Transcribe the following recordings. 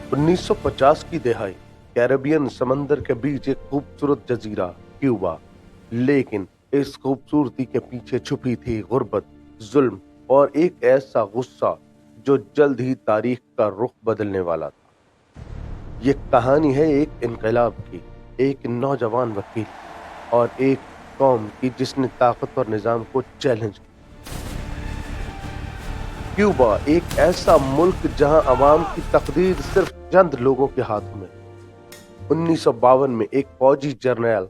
1950 की दहाई कैरेबियन समंदर के बीच एक खूबसूरत जजीरा क्यूबा, लेकिन इस खूबसूरती के पीछे छुपी थी गुर्बत, जुल्म और एक ऐसा गुस्सा जो जल्द ही तारीख का रुख बदलने वाला था। ये कहानी है एक इनकलाब की, एक नौजवान वकील की और एक कौम की जिसने ताकत और निजाम को चैलेंज किया। क्यूबा एक ऐसा मुल्क जहां अवाम की तकदीर सिर्फ चंद लोगों के हाथों में। 1952 में एक फौजी जर्नल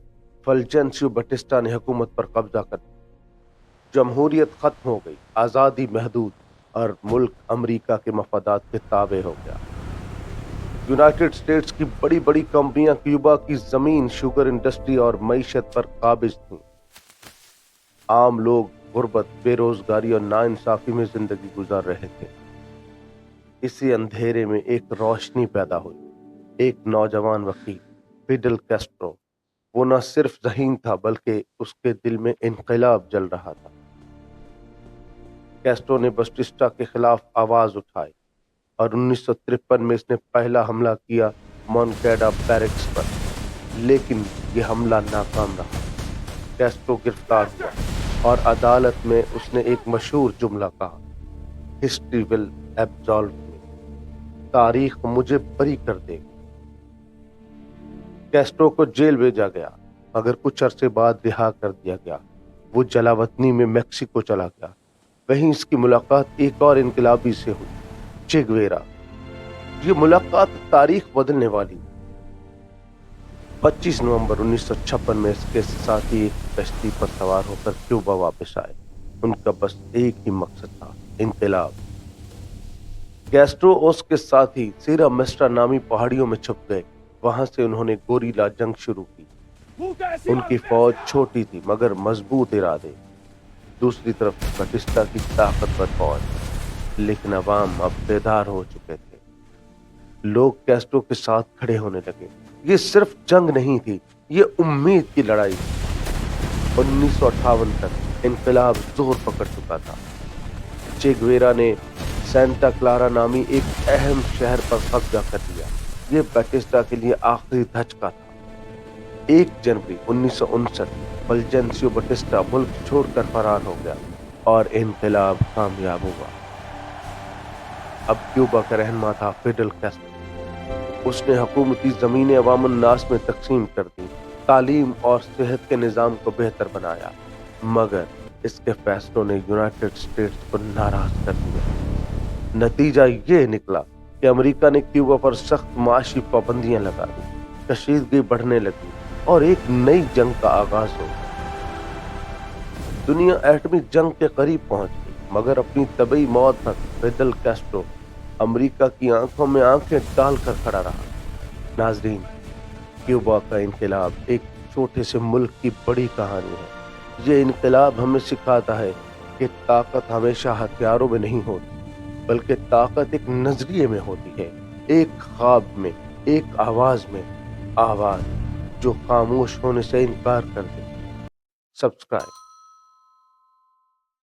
फुल्जेंसियो बटिस्टा ने हुकूमत पर कब्जा कर लिया। जमहूरियत खत्म हो गई, आजादी महदूद और मुल्क अमेरिका के मफादात के ताबे हो गया। यूनाइटेड स्टेट्स की बड़ी बड़ी कंपनियां क्यूबा की जमीन, शुगर इंडस्ट्री और मईशत पर काबिज थीं। आम लोग गुर्बत, बेरोजगारी और नाइंसाफी में जिंदगी गुजार रहे थे। इसी अंधेरे में एक रोशनी पैदा हुई। एक नौजवान वकील, फिडेल कैस्ट्रो। वो न सिर्फ ज़हीन था बल्कि उसके दिल में इनकलाब जल रहा था। कैस्ट्रो ने बटिस्टा के खिलाफ आवाज उठाई और 1953 में इसने पहला हमला किया मोनकाडा बैरक्स पर, लेकिन यह हमला नाकाम रहा। कैस्ट्रो गिरफ्तार हुआ और अदालत में उसने एक मशहूर जुमला कहा, हिस्ट्री विल एब्सॉल्व मी, तारीख मुझे बरी कर देगी। कैस्ट्रो को जेल भेजा गया, मगर कुछ अरसे बाद रिहा कर दिया गया। वो जलावतनी में मेक्सिको चला गया। वहीं इसकी मुलाकात एक और इनकलाबी से हुई, चे गुवेरा। ये मुलाकात तारीख बदलने वाली। 25 नवंबर 1956 में इसके साथी एक कश्ती पर सवार होकर क्यूबा वापस आए। उनका बस एक ही मकसद था, इनकलाब। कैस्ट्रो और उसके साथी सीरा मेस्ट्रा नामी पहाड़ियों में छुप गए। वहां से उन्होंने गोरीला जंग शुरू की। उनकी फौज छोटी थी मगर मजबूत इरादे। दूसरी तरफ बटिस्टा की ताकतवर फौज, लेकिन अवाम अब बेदार हो चुके थे। लोग कैस्ट्रो के साथ खड़े होने लगे। ये सिर्फ जंग नहीं थी, ये उम्मीद की लड़ाई थी। 1958 तक इनकलाब जोर पकड़ चुका था। चे गुवेरा ने सेंटा क्लारा नामी एक अहम शहर पर कब्जा कर लिया। ये बटिस्टा के लिए आखिरी धचका था। 1 जनवरी 1959 फुल्जेंसियो बटिस्टा मुल्क छोड़कर फरार हो गया और इनकलाब कामयाब हुआ। अब क्यूबा का रहनुमा था फिडेल कैस्ट्रो। उसने हुकूमती जमीनें अवामुन नास में तकसीम कर दी, तालीम और सेहत के निजाम को बेहतर बनाया, मगर इसके फैसलों ने यूनाइटेड स्टेट्स को नाराज कर दिया। नतीजा ये निकला कि अमेरिका ने क्यूबा पर सख्त माशी पाबंदियां लगा दी, कशीदगी बढ़ने लगी और एक नई जंग का आगाज हो गया। दुनिया एटमी जंग के करीब पहुंच गई, मगर अपनी तबई मौत तक फिडेल कैस्ट्रो अमेरिका की आंखों में आंखें डालकर खड़ा रहा। नाजरीन, क्यूबा का इनकलाब एक छोटे से मुल्क की बड़ी कहानी है। ये इनकलाब हमें सिखाता है कि ताकत हमेशा हथियारों में नहीं होती, बल्कि ताकत एक नजरिए में होती है, एक ख्वाब में, एक आवाज में, आवाज जो खामोश होने से इनकार कर दे। सब्सक्राइब।